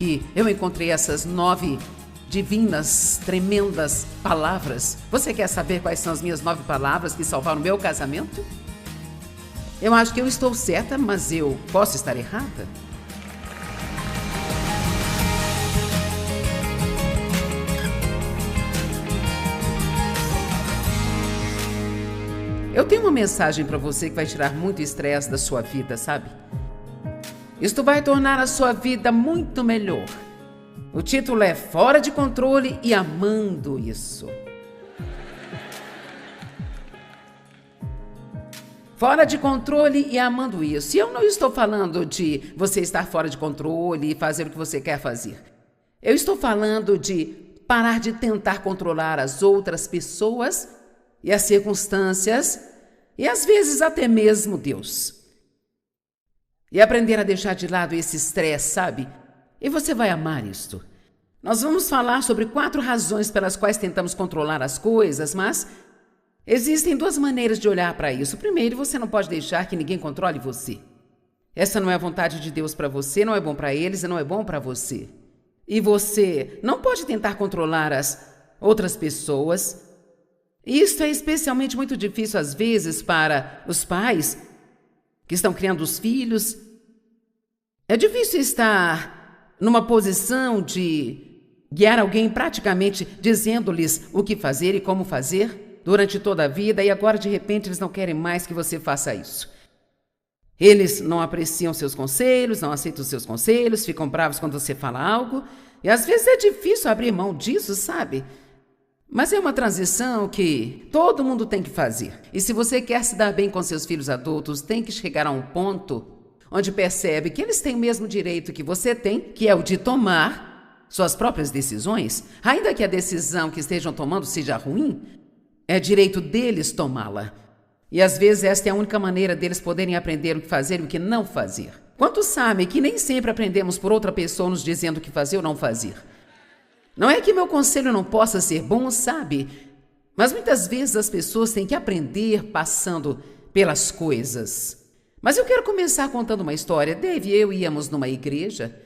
E eu encontrei essas 9 divinas, tremendas palavras. Você quer saber quais são as minhas 9 palavras que salvaram o meu casamento? Eu acho que eu estou certa, mas eu posso estar errada? Eu tenho uma mensagem para você que vai tirar muito estresse da sua vida, sabe? Isto vai tornar a sua vida muito melhor. O título é Fora de Controle e Amando Isso. Fora de controle e amando isso. E eu não estou falando de você estar fora de controle e fazer o que você quer fazer. Eu estou falando de parar de tentar controlar as outras pessoas e as circunstâncias e às vezes até mesmo Deus. E aprender a deixar de lado esse estresse, sabe? E você vai amar isto. Nós vamos falar sobre 4 razões pelas quais tentamos controlar as coisas, mas existem 2 maneiras de olhar para isso. Primeiro, você não pode deixar que ninguém controle você. Essa não é a vontade de Deus para você, não é bom para eles e não é bom para você. E você não pode tentar controlar as outras pessoas. Isso é especialmente muito difícil às vezes para os pais que estão criando os filhos. É difícil estar numa posição de guiar alguém praticamente dizendo-lhes o que fazer e como fazer durante toda a vida e agora de repente eles não querem mais que você faça isso. Eles não apreciam seus conselhos, não aceitam os seus conselhos, ficam bravos quando você fala algo e às vezes é difícil abrir mão disso, sabe? Mas é uma transição que todo mundo tem que fazer. E se você quer se dar bem com seus filhos adultos, tem que chegar a um ponto onde percebe que eles têm o mesmo direito que você tem, que é o de tomar suas próprias decisões. Ainda que a decisão que estejam tomando seja ruim, é direito deles tomá-la. E às vezes esta é a única maneira deles poderem aprender o que fazer e o que não fazer. Quantos sabem que nem sempre aprendemos por outra pessoa nos dizendo o que fazer ou não fazer? Não é que meu conselho não possa ser bom, sabe? Mas muitas vezes as pessoas têm que aprender passando pelas coisas. Mas eu quero começar contando uma história. Dave e eu íamos numa igreja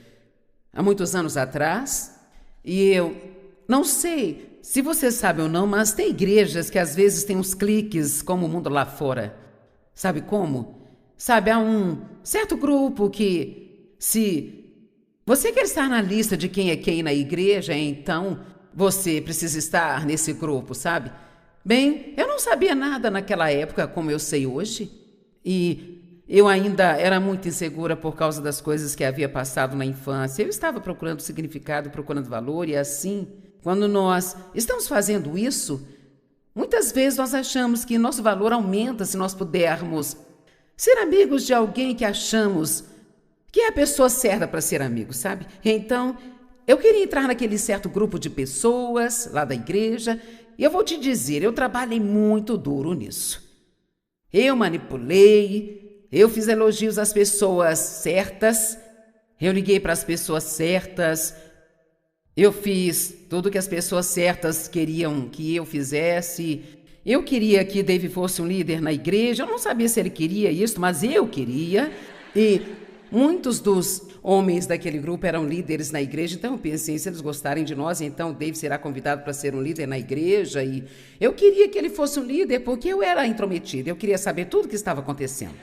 há muitos anos atrás e eu não sei se você sabe ou não, mas tem igrejas que às vezes têm uns cliques como o mundo lá fora. Sabe como? Sabe, há um certo grupo que se você quer estar na lista de quem é quem na igreja, então você precisa estar nesse grupo, sabe? Bem, eu não sabia nada naquela época como eu sei hoje. E eu ainda era muito insegura por causa das coisas que havia passado na infância. Eu estava procurando significado, procurando valor e assim, quando nós estamos fazendo isso, muitas vezes nós achamos que nosso valor aumenta se nós pudermos ser amigos de alguém que achamos que é a pessoa certa para ser amigo, sabe? Então, eu queria entrar naquele certo grupo de pessoas lá da igreja e eu vou te dizer, eu trabalhei muito duro nisso. Eu manipulei, eu fiz elogios às pessoas certas, eu liguei para as pessoas certas, eu fiz tudo que as pessoas certas queriam que eu fizesse. Eu queria que Dave fosse um líder na igreja, eu não sabia se ele queria isso, mas eu queria. E muitos dos homens daquele grupo eram líderes na igreja, então eu pensei, se eles gostarem de nós, então o Dave será convidado para ser um líder na igreja. E eu queria que ele fosse um líder porque eu era intrometida, eu queria saber tudo o que estava acontecendo.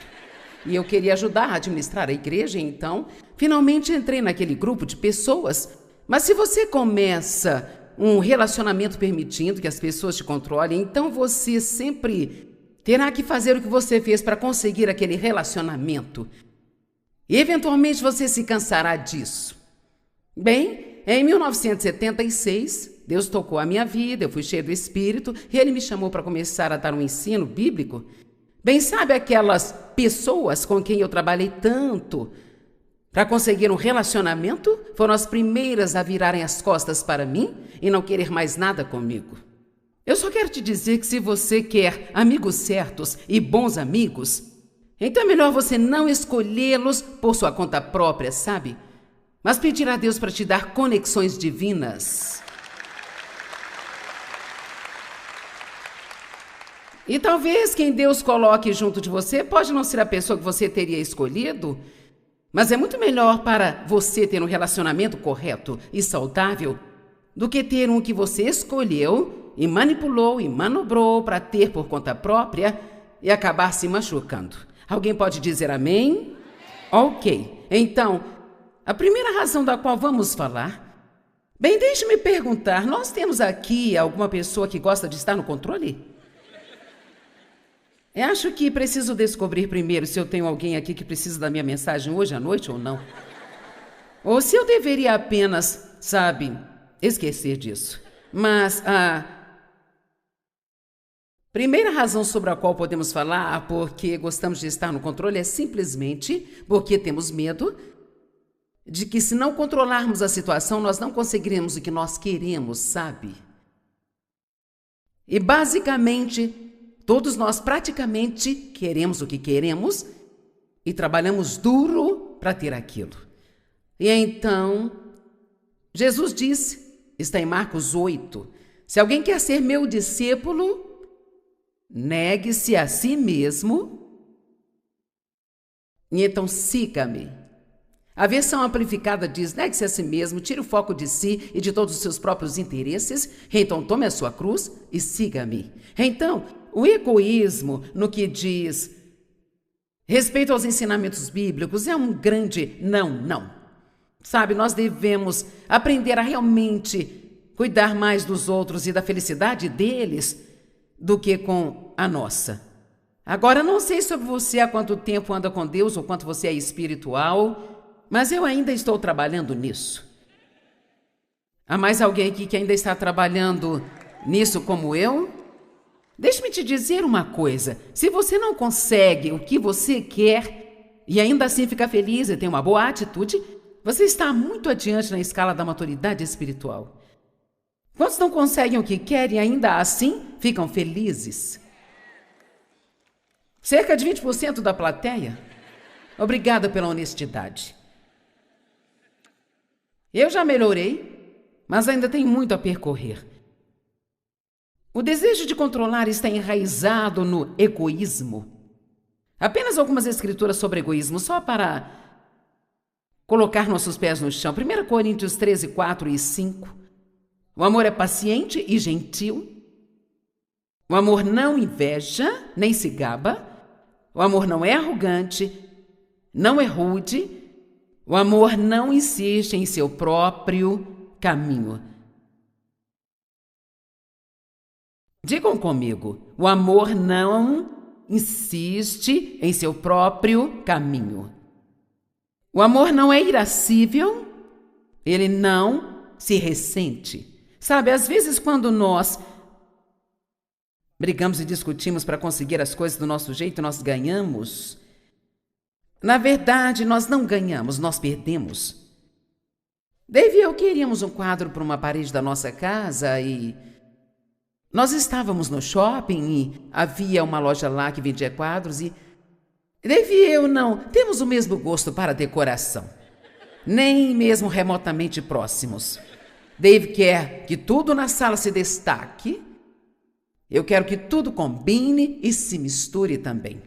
E eu queria ajudar a administrar a igreja, então finalmente entrei naquele grupo de pessoas. Mas se você começa um relacionamento permitindo que as pessoas te controlem, então você sempre terá que fazer o que você fez para conseguir aquele relacionamento. E eventualmente você se cansará disso. Bem, em 1976, Deus tocou a minha vida, eu fui cheio do Espírito e Ele me chamou para começar a dar um ensino bíblico. Bem, sabe aquelas pessoas com quem eu trabalhei tanto para conseguir um relacionamento? Foram as primeiras a virarem as costas para mim e não querer mais nada comigo. Eu só quero te dizer que se você quer amigos certos e bons amigos, então é melhor você não escolhê-los por sua conta própria, sabe? Mas pedir a Deus para te dar conexões divinas. E talvez quem Deus coloque junto de você pode não ser a pessoa que você teria escolhido, Mas é muito melhor para você ter um relacionamento correto e saudável do que ter um que você escolheu e manipulou e manobrou para ter por conta própria e acabar se machucando. Alguém pode dizer amém? Ok. Então, a primeira razão da qual vamos falar... Bem, deixe-me perguntar, nós temos aqui alguma pessoa que gosta de estar no controle? Eu acho que preciso descobrir primeiro se eu tenho alguém aqui que precisa da minha mensagem hoje à noite ou não. Ou se eu deveria apenas, sabe, esquecer disso. Mas a primeira razão sobre a qual podemos falar porque gostamos de estar no controle é simplesmente porque temos medo de que se não controlarmos a situação, nós não conseguiremos o que nós queremos, sabe? E basicamente, todos nós praticamente queremos o que queremos e trabalhamos duro para ter aquilo. E então, Jesus disse, está em Marcos 8, se alguém quer ser meu discípulo, negue-se a si mesmo e então siga-me. A versão amplificada diz, negue-se a si mesmo, tire o foco de si e de todos os seus próprios interesses, então tome a sua cruz e siga-me. Então, o egoísmo no que diz respeito aos ensinamentos bíblicos é um grande não. Sabe, nós devemos aprender a realmente cuidar mais dos outros e da felicidade deles do que com a nossa. Agora, não sei sobre você há quanto tempo anda com Deus ou quanto você é espiritual, mas eu ainda estou trabalhando nisso. Há mais alguém aqui que ainda está trabalhando nisso como eu? Deixe-me te dizer uma coisa. Se você não consegue o que você quer e ainda assim fica feliz e tem uma boa atitude, você está muito adiante na escala da maturidade espiritual. Quantos não conseguem o que querem e ainda assim ficam felizes? Cerca de 20% da plateia? Obrigada pela honestidade. Eu já melhorei, mas ainda tenho muito a percorrer. O desejo de controlar está enraizado no egoísmo. Apenas algumas escrituras sobre egoísmo, só para colocar nossos pés no chão. 1 Coríntios 13, 4 e 5. O amor é paciente e gentil. O amor não inveja, nem se gaba. O amor não é arrogante, não é rude. O amor não insiste em seu próprio caminho. Digam comigo, o amor não insiste em seu próprio caminho. O amor não é irascível, ele não se ressente. Sabe, às vezes quando nós brigamos e discutimos para conseguir as coisas do nosso jeito, nós ganhamos. Na verdade, nós não ganhamos, nós perdemos. Dave e eu queríamos um quadro para uma parede da nossa casa e nós estávamos no shopping e havia uma loja lá que vendia quadros e Dave e eu não temos o mesmo gosto para decoração, nem mesmo remotamente próximos. Dave quer que tudo na sala se destaque, eu quero que tudo combine e se misture também.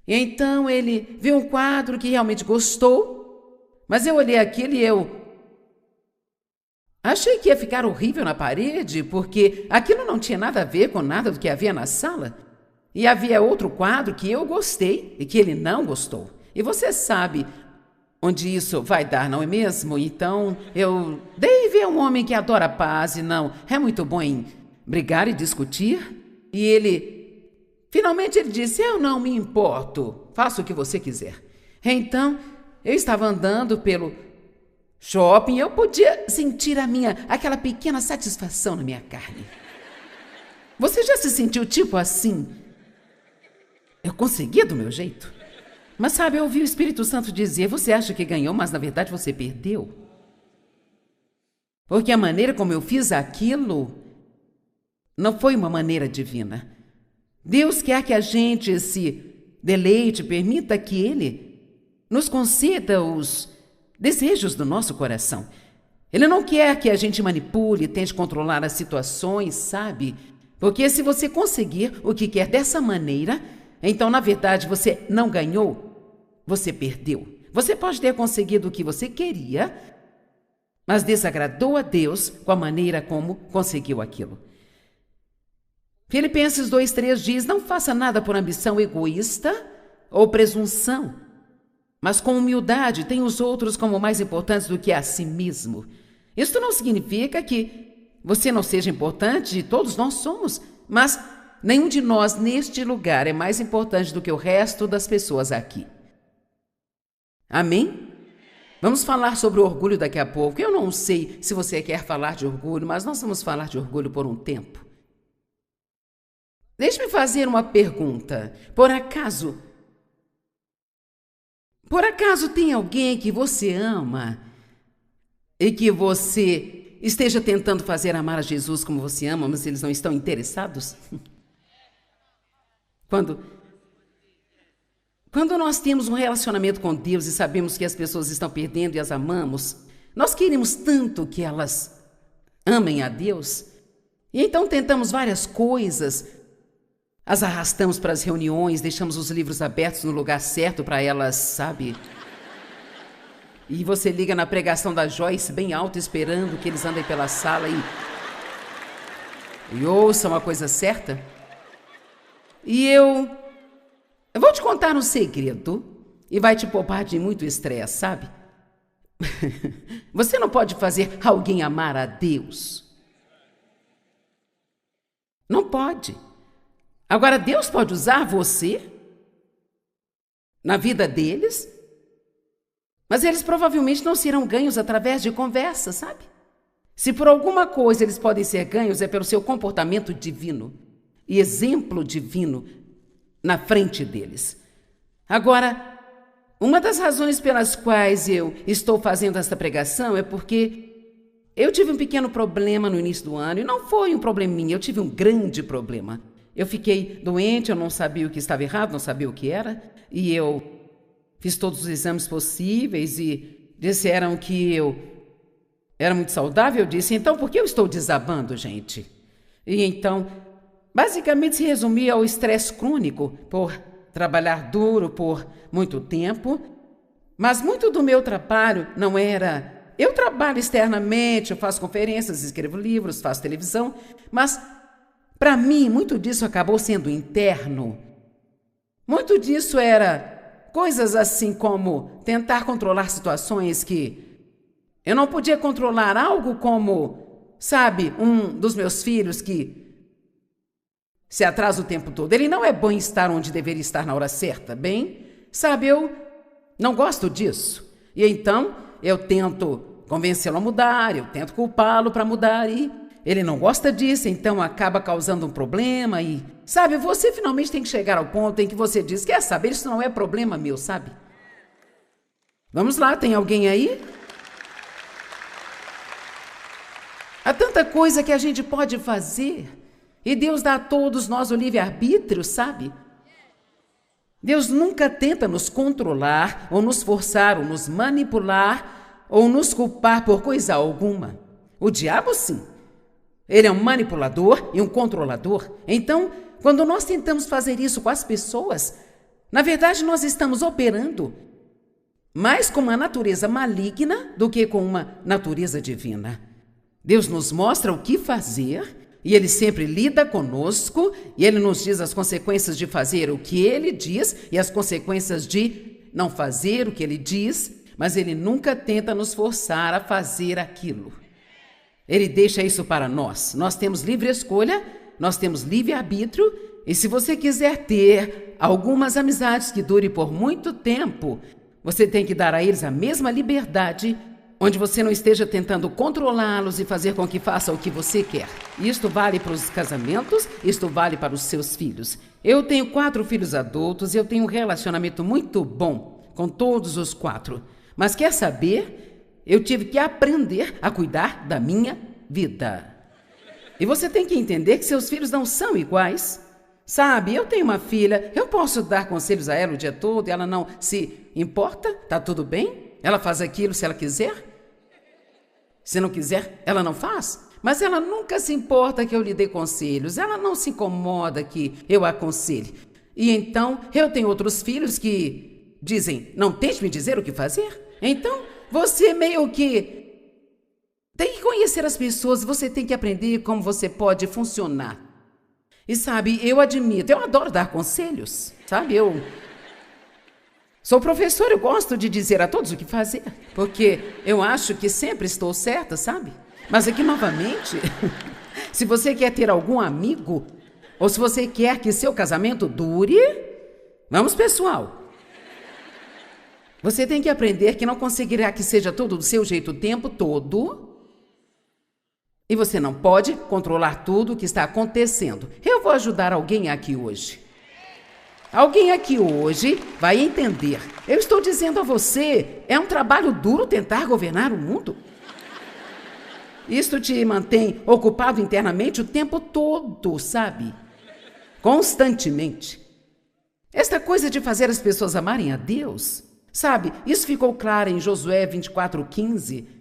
E então ele viu um quadro que realmente gostou, mas eu olhei aquilo e eu achei que ia ficar horrível na parede, porque aquilo não tinha nada a ver com nada do que havia na sala. E havia outro quadro que eu gostei e que ele não gostou. E você sabe onde isso vai dar, não é mesmo? Então, Dave é um homem que adora paz e não é muito bom em brigar e discutir. E finalmente ele disse, eu não me importo, faça o que você quiser. Então, eu estava andando pelo shopping, eu podia sentir aquela pequena satisfação na minha carne. Você já se sentiu tipo assim? Eu conseguia do meu jeito. Mas sabe, eu ouvi o Espírito Santo dizer, você acha que ganhou, mas na verdade você perdeu. Porque a maneira como eu fiz aquilo não foi uma maneira divina. Deus quer que a gente se deleite, permita que Ele nos conceda os desejos do nosso coração. Ele não quer que a gente manipule, tente controlar as situações, sabe? Porque se você conseguir o que quer dessa maneira, então, na verdade, você não ganhou, você perdeu. Você pode ter conseguido o que você queria, mas desagradou a Deus com a maneira como conseguiu aquilo. Filipenses 2:3 diz: não faça nada por ambição egoísta ou presunção, mas com humildade tenha os outros como mais importantes do que a si mesmo. Isso não significa que você não seja importante, todos nós somos, mas nenhum de nós neste lugar é mais importante do que o resto das pessoas aqui. Amém? Vamos falar sobre o orgulho daqui a pouco. Eu não sei se você quer falar de orgulho, mas nós vamos falar de orgulho por um tempo. Deixe-me fazer uma pergunta. Por acaso tem alguém que você ama e que você esteja tentando fazer amar a Jesus como você ama, mas eles não estão interessados? Quando nós temos um relacionamento com Deus e sabemos que as pessoas estão perdendo e as amamos, nós queremos tanto que elas amem a Deus, e então tentamos várias coisas, as arrastamos para as reuniões, deixamos os livros abertos no lugar certo para elas, sabe? E você liga na pregação da Joyce bem alto, esperando que eles andem pela sala e ouçam a coisa certa. E eu vou te contar um segredo e vai te poupar de muito estresse, sabe? Você não pode fazer alguém amar a Deus. Não pode. Agora, Deus pode usar você na vida deles, mas eles provavelmente não serão ganhos através de conversa, sabe? Se por alguma coisa eles podem ser ganhos, é pelo seu comportamento divino e exemplo divino na frente deles. Agora, uma das razões pelas quais eu estou fazendo esta pregação é porque eu tive um pequeno problema no início do ano, e não foi um probleminha, eu tive um grande problema. Eu fiquei doente, eu não sabia o que estava errado, não sabia o que era, e eu fiz todos os exames possíveis e disseram que eu era muito saudável. Eu disse, então por que eu estou desabando, gente? E então, basicamente se resumia ao estresse crônico por trabalhar duro por muito tempo, mas muito do meu trabalho não era... Eu trabalho externamente, eu faço conferências, escrevo livros, faço televisão, mas para mim muito disso acabou sendo interno. Muito disso era coisas assim como tentar controlar situações que eu não podia controlar, algo como, sabe, um dos meus filhos que se atrasa o tempo todo. Ele não é bom estar onde deveria estar na hora certa, bem? Sabe, eu não gosto disso. E então eu tento convencê-lo a mudar, eu tento culpá-lo para mudar e ele não gosta disso, então acaba causando um problema e... Sabe, você finalmente tem que chegar ao ponto em que você diz, quer saber, isso não é problema meu, sabe? Vamos lá, tem alguém aí? Há tanta coisa que a gente pode fazer. E Deus dá a todos nós o livre-arbítrio, sabe? Deus nunca tenta nos controlar, ou nos forçar, ou nos manipular, ou nos culpar por coisa alguma. O diabo, sim. Ele é um manipulador e um controlador. Então, quando nós tentamos fazer isso com as pessoas, na verdade nós estamos operando mais com uma natureza maligna do que com uma natureza divina. Deus nos mostra o que fazer e Ele sempre lida conosco e Ele nos diz as consequências de fazer o que Ele diz e as consequências de não fazer o que Ele diz, mas Ele nunca tenta nos forçar a fazer aquilo. Ele deixa isso para nós. Nós temos livre escolha, nós temos livre-arbítrio, e se você quiser ter algumas amizades que durem por muito tempo, você tem que dar a eles a mesma liberdade, onde você não esteja tentando controlá-los e fazer com que façam o que você quer. Isto vale para os casamentos, isto vale para os seus filhos. Eu tenho 4 filhos adultos e eu tenho um relacionamento muito bom com todos os 4. Mas quer saber? Eu tive que aprender a cuidar da minha vida. E você tem que entender que seus filhos não são iguais. Sabe, eu tenho uma filha, eu posso dar conselhos a ela o dia todo e ela não se importa, tá tudo bem? Ela faz aquilo se ela quiser. Se não quiser, ela não faz. Mas ela nunca se importa que eu lhe dê conselhos, ela não se incomoda que eu aconselhe. E então, eu tenho outros filhos que dizem, não tente me dizer o que fazer. Então, você meio que tem que conhecer as pessoas, você tem que aprender como você pode funcionar. E sabe, eu admito, eu adoro dar conselhos, sabe? Eu sou professor, eu gosto de dizer a todos o que fazer, porque eu acho que sempre estou certa, sabe? Mas aqui, novamente, se você quer ter algum amigo, ou se você quer que seu casamento dure, vamos, pessoal. Você tem que aprender que não conseguirá que seja tudo do seu jeito o tempo todo. E você não pode controlar tudo o que está acontecendo. Eu vou ajudar alguém aqui hoje. Alguém aqui hoje vai entender. Eu estou dizendo a você, é um trabalho duro tentar governar o mundo. Isto te mantém ocupado internamente o tempo todo, sabe? Constantemente. Esta coisa de fazer as pessoas amarem a Deus, sabe? Isso ficou claro em Josué 24:15.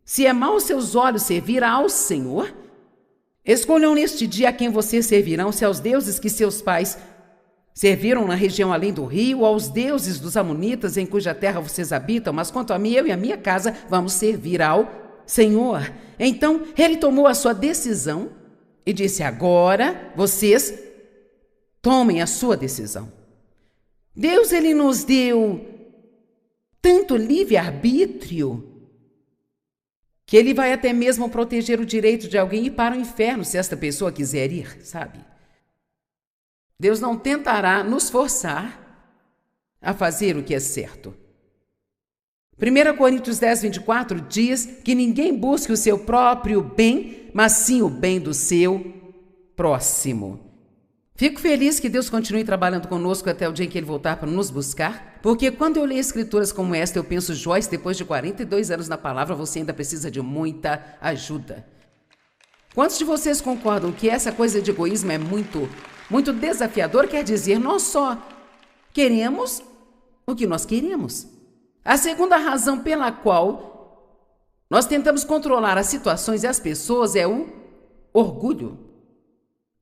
Se é mau aos seus olhos servir ao Senhor, escolham neste dia a quem vocês servirão, se aos deuses que seus pais serviram na região além do rio, ou aos deuses dos amonitas em cuja terra vocês habitam, mas quanto a mim, eu e a minha casa vamos servir ao Senhor. Então, ele tomou a sua decisão e disse, agora vocês tomem a sua decisão. Deus, ele nos deu tanto livre-arbítrio que ele vai até mesmo proteger o direito de alguém ir para o inferno se esta pessoa quiser ir, sabe? Deus não tentará nos forçar a fazer o que é certo. 1 Coríntios 10:24 diz que ninguém busque o seu próprio bem, mas sim o bem do seu próximo. Fico feliz que Deus continue trabalhando conosco até o dia em que Ele voltar para nos buscar, porque quando eu leio escrituras como esta, eu penso, Joyce, depois de 42 anos na palavra, você ainda precisa de muita ajuda. Quantos de vocês concordam que essa coisa de egoísmo é muito desafiador? Quer dizer, nós só queremos o que nós queremos. A segunda razão pela qual nós tentamos controlar as situações e as pessoas é o orgulho.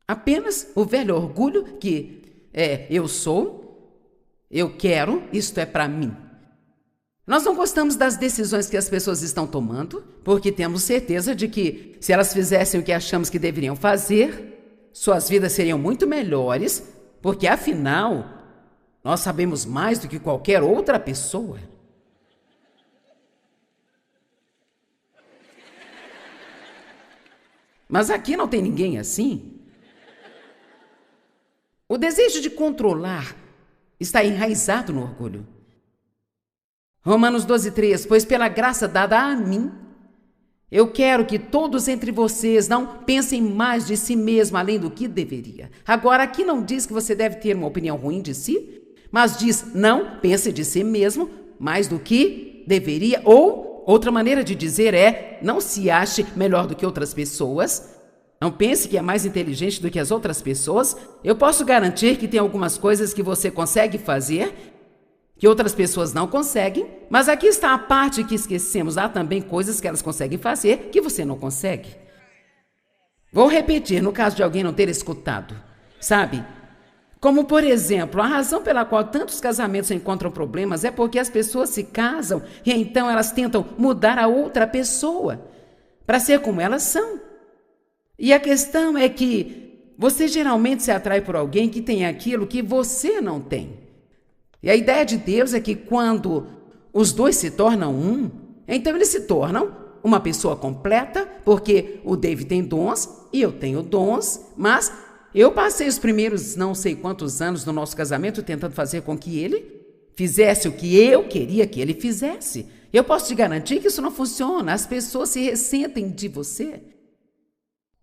Apenas o velho orgulho que eu sou, eu quero, isto é para mim. Nós não gostamos das decisões que as pessoas estão tomando, porque temos certeza de que se elas fizessem o que achamos que deveriam fazer, suas vidas seriam muito melhores, porque afinal, nós sabemos mais do que qualquer outra pessoa. Mas aqui não tem ninguém assim. O desejo de controlar está enraizado no orgulho. Romanos 12:3, pois pela graça dada a mim, eu quero que todos entre vocês não pensem mais de si mesmo além do que deveria. Agora, aqui não diz que você deve ter uma opinião ruim de si, mas diz não pense de si mesmo mais do que deveria, ou outra maneira de dizer é não se ache melhor do que outras pessoas. Não pense que é mais inteligente do que as outras pessoas. Eu posso garantir que tem algumas coisas que você consegue fazer, que outras pessoas não conseguem, mas aqui está a parte que esquecemos. Há também coisas que elas conseguem fazer que você não consegue. Vou repetir, no caso de alguém não ter escutado, sabe? Como, por exemplo, a razão pela qual tantos casamentos encontram problemas é porque as pessoas se casam e então elas tentam mudar a outra pessoa para ser como elas são. E a questão é que você geralmente se atrai por alguém que tem aquilo que você não tem. E a ideia de Deus é que quando os dois se tornam um, então eles se tornam uma pessoa completa, porque o David tem dons e eu tenho dons, mas eu passei os primeiros não sei quantos anos do nosso casamento tentando fazer com que ele fizesse o que eu queria que ele fizesse. Eu posso te garantir que isso não funciona, as pessoas se ressentem de você.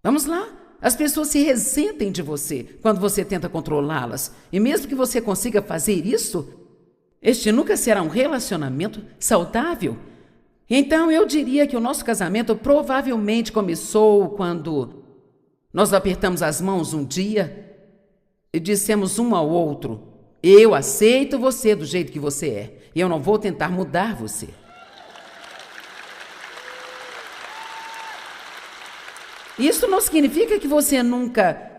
Vamos lá, as pessoas se ressentem de você quando você tenta controlá-las. E mesmo que você consiga fazer isso, este nunca será um relacionamento saudável. Então eu diria que o nosso casamento provavelmente começou quando nós apertamos as mãos um dia e dissemos um ao outro, eu aceito você do jeito que você é e eu não vou tentar mudar você. Isso não significa que você nunca...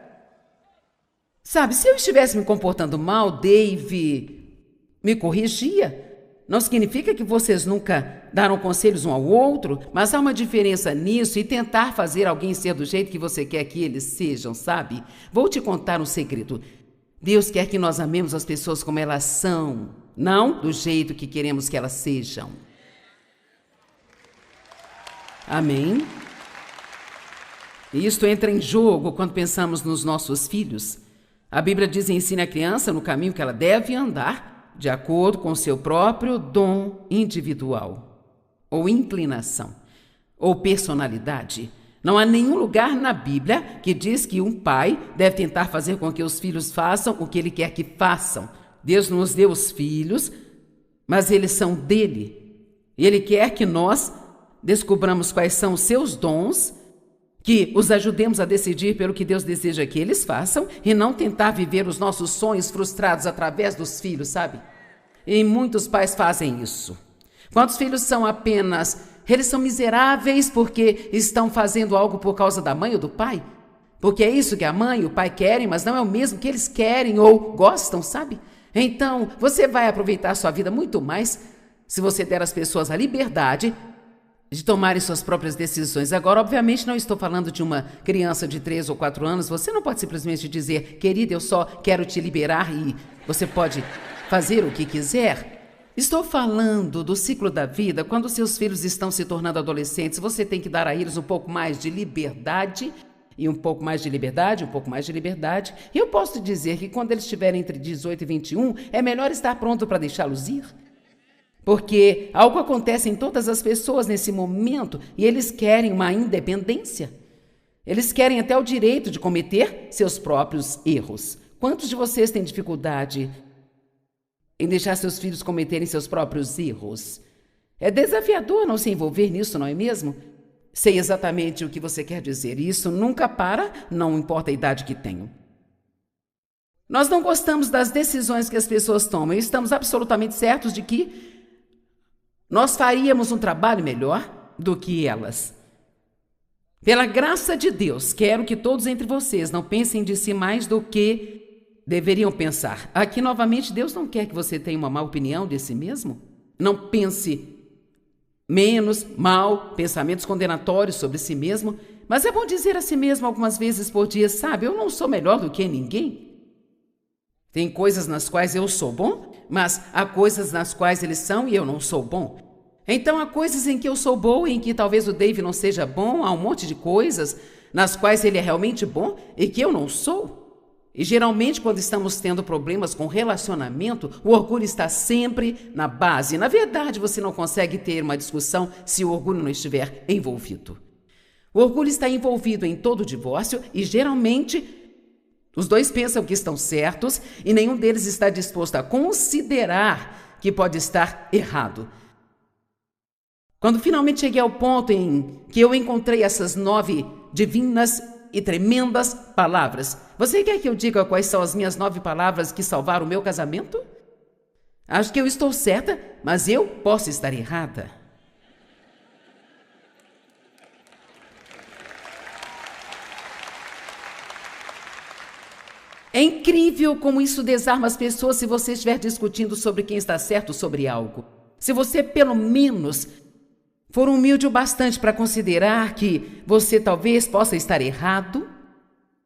Sabe, se eu estivesse me comportando mal, Dave, me corrigia. Não significa que vocês nunca deram conselhos um ao outro, mas há uma diferença nisso e tentar fazer alguém ser do jeito que você quer que eles sejam, sabe? Vou te contar um segredo. Deus quer que nós amemos as pessoas como elas são, não do jeito que queremos que elas sejam. Amém? E isto entra em jogo quando pensamos nos nossos filhos. A Bíblia diz: ensine a criança no caminho que ela deve andar, de acordo com o seu próprio dom individual, ou inclinação, ou personalidade. Não há nenhum lugar na Bíblia que diz que um pai deve tentar fazer com que os filhos façam o que ele quer que façam. Deus nos deu os filhos, mas eles são dele. E ele quer que nós descobramos quais são os seus dons, que os ajudemos a decidir pelo que Deus deseja que eles façam e não tentar viver os nossos sonhos frustrados através dos filhos, sabe? E muitos pais fazem isso. Quantos filhos são apenas... Eles são miseráveis porque estão fazendo algo por causa da mãe ou do pai? Porque é isso que a mãe e o pai querem, mas não é o mesmo que eles querem ou gostam, sabe? Então, você vai aproveitar a sua vida muito mais se você der às pessoas a liberdade de tomarem suas próprias decisões. Agora, obviamente, não estou falando de uma criança de 3 ou 4 anos. Você não pode simplesmente dizer: querida, eu só quero te liberar e você pode fazer o que quiser. Estou falando do ciclo da vida. Quando seus filhos estão se tornando adolescentes, você tem que dar a eles um pouco mais de liberdade, e um pouco mais de liberdade, um pouco mais de liberdade. E eu posso te dizer que quando eles estiverem entre 18 e 21, é melhor estar pronto para deixá-los ir. Porque algo acontece em todas as pessoas nesse momento e eles querem uma independência. Eles querem até o direito de cometer seus próprios erros. Quantos de vocês têm dificuldade em deixar seus filhos cometerem seus próprios erros? É desafiador não se envolver nisso, não é mesmo? Sei exatamente o que você quer dizer. Isso nunca para, não importa a idade que tenham. Nós não gostamos das decisões que as pessoas tomam e estamos absolutamente certos de que nós faríamos um trabalho melhor do que elas. Pela graça de Deus, quero que todos entre vocês não pensem de si mais do que deveriam pensar. Aqui, novamente, Deus não quer que você tenha uma má opinião de si mesmo. Não pense menos, mal, pensamentos condenatórios sobre si mesmo. Mas é bom dizer a si mesmo algumas vezes por dia: sabe, eu não sou melhor do que ninguém. Tem coisas nas quais eu sou bom, mas há coisas nas quais eles são e eu não sou bom. Então há coisas em que eu sou boa e em que talvez o Dave não seja bom. Há um monte de coisas nas quais ele é realmente bom e que eu não sou. E geralmente quando estamos tendo problemas com relacionamento, o orgulho está sempre na base. Na verdade, você não consegue ter uma discussão se o orgulho não estiver envolvido. O orgulho está envolvido em todo divórcio e geralmente os dois pensam que estão certos e nenhum deles está disposto a considerar que pode estar errado. Quando finalmente cheguei ao ponto em que eu encontrei essas 9 divinas e tremendas palavras, você quer que eu diga quais são as minhas 9 palavras que salvaram o meu casamento? Acho que eu estou certa, mas eu posso estar errada. É incrível como isso desarma as pessoas se você estiver discutindo sobre quem está certo sobre algo. Se você, pelo menos, for humilde o bastante para considerar que você talvez possa estar errado.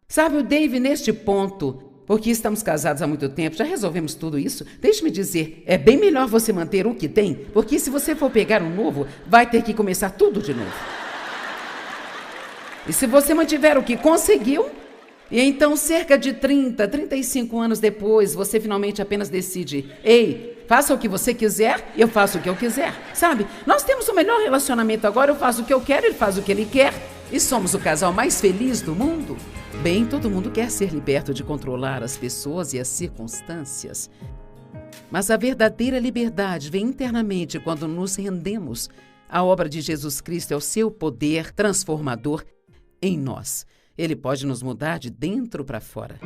Sabe, o Dave, neste ponto, porque estamos casados há muito tempo, já resolvemos tudo isso. Deixe-me dizer, é bem melhor você manter o que tem, porque se você for pegar um novo, vai ter que começar tudo de novo. E se você mantiver o que conseguiu, e então cerca de 30, 35 anos depois, você finalmente apenas decide: ei, faça o que você quiser, eu faço o que eu quiser. Sabe, nós temos o melhor relacionamento agora, eu faço o que eu quero, ele faz o que ele quer, e somos o casal mais feliz do mundo. Bem, todo mundo quer ser liberto de controlar as pessoas e as circunstâncias. Mas a verdadeira liberdade vem internamente quando nos rendemos à obra de Jesus Cristo, ao seu poder transformador em nós. Ele pode nos mudar de dentro para fora.